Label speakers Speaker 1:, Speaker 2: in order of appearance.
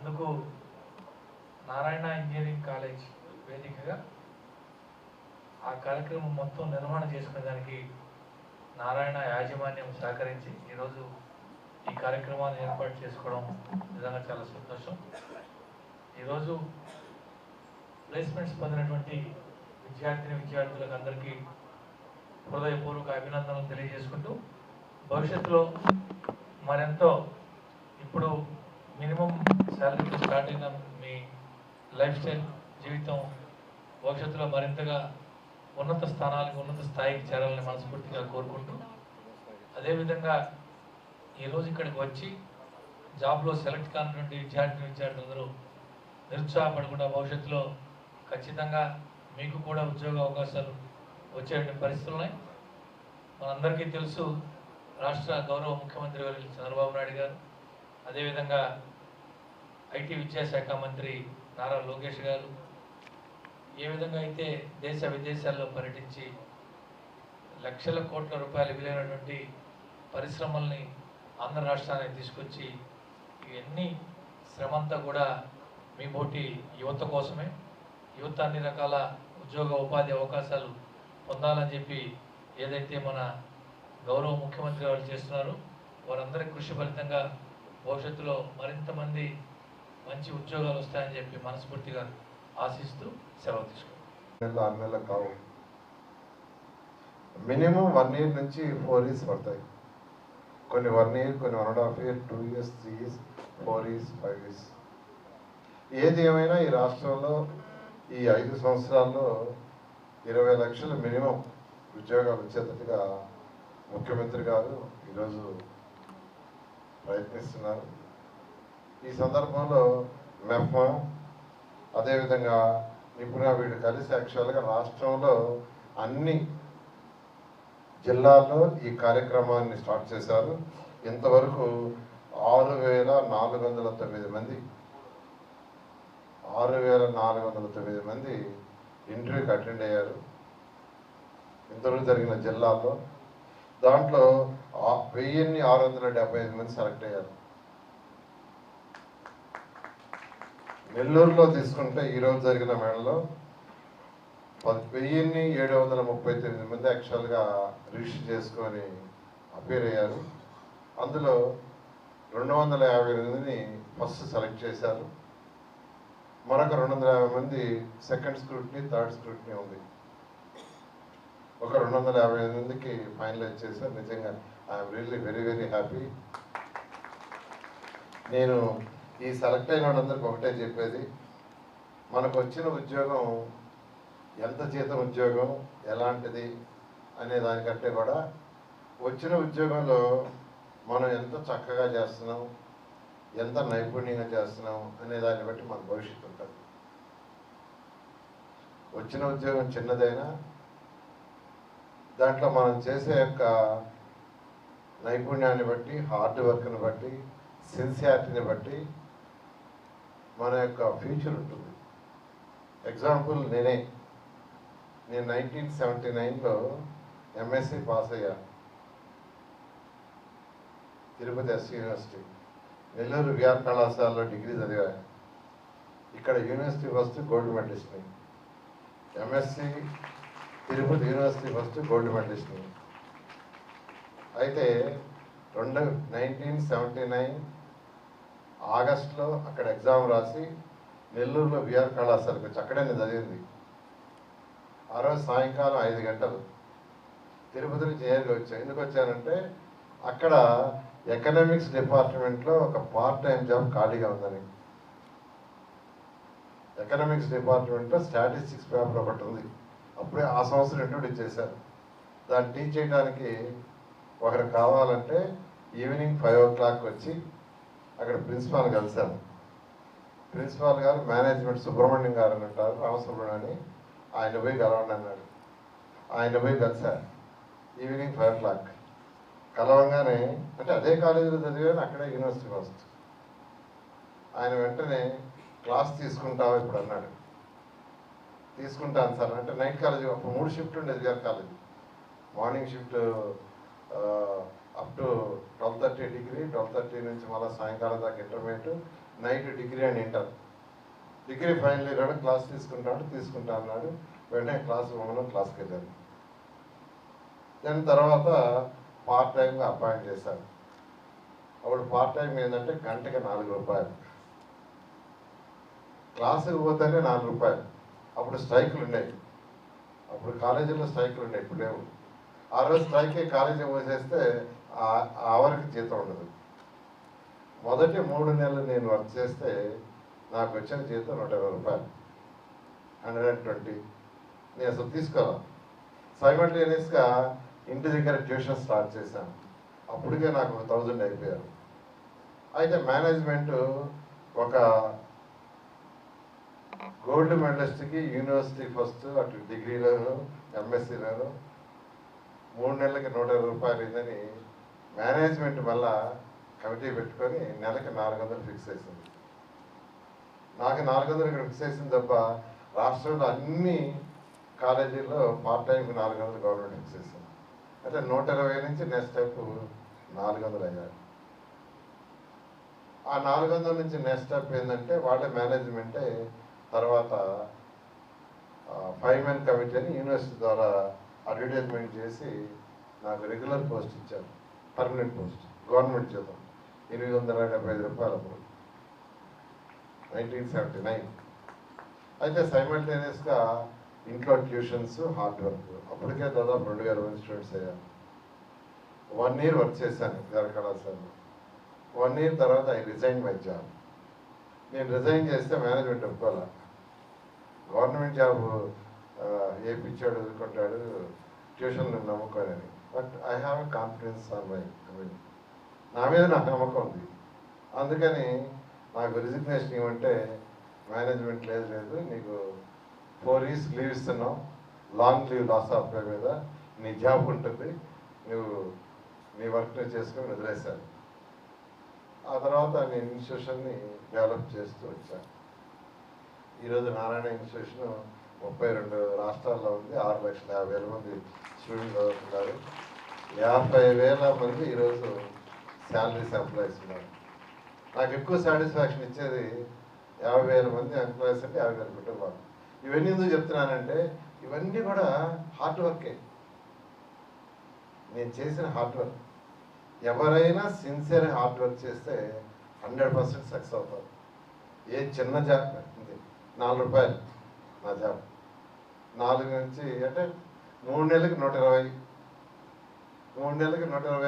Speaker 1: అందుకు Narayana engineering college వేదికగా ఆ కార్యక్రమం మొత్తం నిర్వహణ చేసుకునే దానికి నారాయణ యాజమాన్యం సహకరించి ఈరోజు ఈ కార్యక్రమాన్ని ఏర్పాటు చేసుకోవడం నిజంగా చాలా సంతోషం. ఈరోజు ప్లేస్మెంట్స్ పొందినటువంటి విద్యార్థులకు అందరికీ హృదయపూర్వక అభినందనలు తెలియజేసుకుంటూ భవిష్యత్తులో మరెంతో ఇప్పుడు మినిమం శాలరీతో స్టార్ట్ అయిన మీ లైఫ్ స్టైల్ జీవితం భవిష్యత్తులో మరింతగా ఉన్నత స్థాయికి చేరాలని మనస్ఫూర్తిగా కోరుకుంటూ, అదేవిధంగా ఈరోజు ఇక్కడికి వచ్చి జాబ్లో సెలెక్ట్ కానిటువంటి విద్యార్థులందరూ నిరుత్సాహపడకుండా భవిష్యత్తులో ఖచ్చితంగా మీకు కూడా ఉద్యోగ అవకాశాలు వచ్చేటువంటి పరిస్థితులు ఉన్నాయి. మనందరికీ తెలుసు, రాష్ట్ర గౌరవ ముఖ్యమంత్రి వర్యులు చంద్రబాబు నాయుడు గారు, అదేవిధంగా ఐటీ విద్యాశాఖ మంత్రి నారా లోకేష్ గారు ఏ విధంగా అయితే దేశ విదేశాల్లో పర్యటించి లక్షల కోట్ల రూపాయలు విలువైనటువంటి పరిశ్రమల్ని ఆంధ్ర రాష్ట్రానికి తీసుకొచ్చి ఇవన్నీ శ్రమంతా కూడా మీ పోటీ యువత కోసమే, యువత అన్ని రకాల ఉద్యోగ ఉపాధి అవకాశాలు పొందాలని చెప్పి ఏదైతే మన గౌరవ ముఖ్యమంత్రి వాళ్ళు చేస్తున్నారో వారందరి కృషి ఫలితంగా భవిష్యత్తులో మరింత మంది మంచి ఉద్యోగాలు వస్తాయని చెప్పి మనస్ఫూర్తిగా ఆశిస్తూ సెలవు తీసుకుంటాం.
Speaker 2: 6 నెలలు కావు, మినిమం 1 year నుంచి 4 years పడతాయి. కొన్ని 1 year, కొన్ని 1.5 years, 2 years, 3 years, 4 years, 5 years. ఏది ఏమైనా ఈ రాష్ట్రంలో ఈ 5 సంవత్సరాల్లో 20 లక్షల మినిమం ఉద్యోగాలు వచ్చేటట్టుగా ముఖ్యమంత్రి గారు ఈరోజు ప్రయత్నిస్తున్నారు. ఈ సందర్భంలో మెఫ్మా అదేవిధంగా నిపుణ వీళ్ళు కలిసి యాక్చువల్గా రాష్ట్రంలో అన్ని జిల్లాల్లో ఈ కార్యక్రమాన్ని స్టార్ట్ చేశారు. ఇంతవరకు 6,409 మంది ఇంటర్వ్యూకి అటెండ్ అయ్యారు ఇంతవరకు జరిగిన జిల్లాల్లో. దాంట్లో 1,675 మంది సెలెక్ట్ అయ్యారు. నెల్లూరులో తీసుకుంటే ఈరోజు జరిగిన మేళలో 1,739 మంది యాక్చువల్గా రిజిస్టర్ చేసుకొని అపేర్ అయ్యారు. అందులో 258 మందిని ఫస్ట్ సెలెక్ట్ చేశారు. మరొక 250 మంది సెకండ్ స్క్రూటినీ, థర్డ్ స్క్రూటినీ ఉంది. ఒక 255 మందికి ఫైనలైజ్ చేశారు. నిజంగా I'm really very very happy. నేను ఈ సెలెక్ట్ అయిన వాళ్ళందరికీ ఒకటే చెప్పేది, మనకు వచ్చిన ఉద్యోగం ఎంత జీతం ఉద్యోగం ఎలాంటిది అనే దానికంటే కూడా వచ్చిన ఉద్యోగంలో మనం ఎంత చక్కగా చేస్తున్నాం, ఎంత నైపుణ్యంగా చేస్తున్నాం అనే దాన్ని బట్టి మన భవిష్యత్తు ఉంటుంది. వచ్చిన ఉద్యోగం చిన్నదైనా దాంట్లో మనం చేసే యొక్క నైపుణ్యాన్ని బట్టి, హార్డ్ వర్క్ని బట్టి, సిన్సియారిటీని బట్టి మన యొక్క ఫ్యూచర్ ఉంటుంది. ఎగ్జాంపుల్ నేను 1979లో ఎంఎస్సి పాస్ అయ్యా, తిరుపతి ఎస్సీ యూనివర్సిటీ. నెల్లూరు విఆర్ కళాశాలలో డిగ్రీ చదివా. ఇక్కడ యూనివర్సిటీ ఫస్ట్ గోల్డ్ మెడలిస్ట్ని, MSc Tirupati university first gold మెడలిస్ట్ని. అయితే 1979 ఆగస్టులో అక్కడ ఎగ్జామ్ రాసి నెల్లూరులో విఆర్ కళాశాలకు వచ్చి అక్కడే నేను చదివింది. ఆ రోజు సాయంకాలం 5 గంటలు తిరుపతి నుంచి నేరుగా వచ్చాను. ఎందుకు వచ్చానంటే అక్కడ ఎకనామిక్స్ డిపార్ట్మెంట్లో ఒక పార్ట్ టైం జాబ్ ఖాళీగా ఉందని. ఎకనామిక్స్ డిపార్ట్మెంట్లో స్టాటిస్టిక్స్ పేపర్ ఒకటి ఉంది, అప్పుడే ఆ సంవత్సరం ఇంట్రొడ్యూస్ చేశారు. దాన్ని టీచ్ చేయడానికి ఒకరు కావాలంటే ఈవినింగ్ 5 o'clock వచ్చి అక్కడ ప్రిన్సిపాల్ కలిశాను. ప్రిన్సిపాల్ గారు మేనేజ్మెంట్ సుబ్రహ్మణ్యం గారు అని అంటారు, రామసుబ్రహ్మణ్యం అని. ఆయన పోయి కలవండి అన్నాడు. ఆయన పోయి కలిశారు ఈవినింగ్ 5 o'clock. కలవంగానే అంటే అదే కాలేజీలో చదివాను, అక్కడే యూనివర్సిటీ ఫస్ట్. ఆయన వెంటనే క్లాస్ తీసుకుంటావా ఇప్పుడు అన్నాడు. తీసుకుంటాను సార్ అంటే. నైట్ కాలేజీ అప్పుడు 3 షిఫ్ట్ ఉండేది గారు college. Morning shift up to 12:30 degree, 12:30 నుంచి మళ్ళీ సాయంకాలం దాకా intermediate, night degree and inter. Degree final year class తీసుకుంటా అన్నాడు. వెంటనే క్లాస్కి వెళ్ళాను. దాని తర్వాత పార్ట్ టైంగా అపాయింట్ చేశాను. అప్పుడు పార్ట్ టైం ఏంటంటే గంటకి 4 రూపాయలు, క్లాసుకి పోతేనే 4 రూపాయలు. అప్పుడు స్ట్రైకులు ఉండేవి, అప్పుడు కాలేజీలో స్ట్రైకులు ఉండేవి, ఇప్పుడు లేవు. ఆ రోజు స్ట్రైక్కి కాలేజీ పోసేస్తే ఆ అవర్కి జీతం ఉండదు. మొదటి 3 నెలలు నేను వర్క్ చేస్తే నాకు వచ్చిన జీతం 120 రూపాయలు, 120. నేను అసలు తీసుకోవాలి. సైమల్టేనియస్గా ఇంటి దగ్గర ట్యూషన్ స్టార్ట్ చేశాను. అప్పటికే నాకు 1000 అయిపోయారు. అయితే మేనేజ్మెంట్ ఒక గోల్డ్ మెడలిస్ట్కి యూనివర్సిటీ ఫస్ట్, అటు డిగ్రీలోను ఎంఎస్సీలోను 3 నెలలకి 120 రూపాయలు అయిందని మేనేజ్మెంట్ మళ్ళా కమిటీ పెట్టుకొని నెలకి 400 ఫిక్స్ చేసింది. నాకు 400 ఇక్కడ ఫిక్స్ చేసింది తప్ప రాష్ట్రంలో అన్ని కాలేజీల్లో పార్ట్ టైంకి 400 గవర్నమెంట్ ఫిక్స్ చేసింది. అంటే 120 నుంచి నెక్స్ట్ స్టెప్ 400 అయ్యారు. ఆ 400 నుంచి నెక్స్ట్ స్టెప్ ఏంటంటే వాళ్ళ మేనేజ్మెంటే తర్వాత 5 మెన్ కమిటీ అని యూనివర్సిటీ ద్వారా అడ్వర్టైజ్మెంట్ చేసి నాకు రెగ్యులర్ పోస్ట్ ఇచ్చారు, పర్మనెంట్ పోస్ట్, గవర్నమెంట్ జీతం 875 రూపాయలు అప్పుడు 1979. అయితే సైమల్టేనియస్గా ఇంట్లో ట్యూషన్స్, హార్డ్ వర్క్. అప్పటికే దాదాపు 2000 మంది స్టూడెంట్స్ అయ్యారు. 1 ఇయర్ వర్క్ చేశాను గారి కళాశాలలో. 1 ఇయర్ తర్వాత ఐ రిజైన్ మై జాబ్. నేను రిజైన్ చేస్తే మేనేజ్మెంట్ ఒప్పుకోవాలి. గవర్నమెంట్ జాబ్ ఏ పిచ్చాడు వదులుకుంటాడు, ట్యూషన్ నమ్ముకోనని. But I have a confidence on my నా మీద నాకు నమ్మకం ఉంది. అందుకని నాకు రిజిగ్నేషన్ ఇవ్వంటే మేనేజ్మెంట్ లేదు నీకు 4 years లీవ్ ఇస్తున్నాం, long leave, loss of pay మీద నీ జాబ్ ఉంటుంది, నువ్వు నీ వర్క్ చేసుకొని వదిలేశాను. ఆ తర్వాత నేను ఇన్స్టిట్యూషన్ని డెవలప్ చేస్తూ వచ్చాను. ఈరోజు నారాయణ ఇన్స్టిట్యూషన్ 32 రాష్ట్రాల్లో ఉంది. 6,50,000 మంది స్టూడెంట్స్ చదువుతున్నారు. 50,000 మంది ఈరోజు శాలరీస్ ఎంప్లాయీస్ ఉన్నారు. నాకు ఎక్కువ సాటిస్ఫాక్షన్ ఇచ్చేది 50,000 మంది ఎంప్లాయీస్ అంటే 50,000 కుటుంబాలు. ఇవన్నీ ఎందుకు చెప్తున్నానంటే ఇవన్నీ కూడా హార్డ్ వర్కే, నేను చేసిన హార్డ్ వర్క్. ఎవరైనా సిన్సియర్ హార్డ్ వర్క్ చేస్తే 100% సక్సెస్ అవుతారు. ఏ చిన్న జాబ్ ఉంది, 4 రూపాయలు నా జాబ్, 4 నుంచి అంటే 3 నెలలకి 120, 3 నెలలకి 120.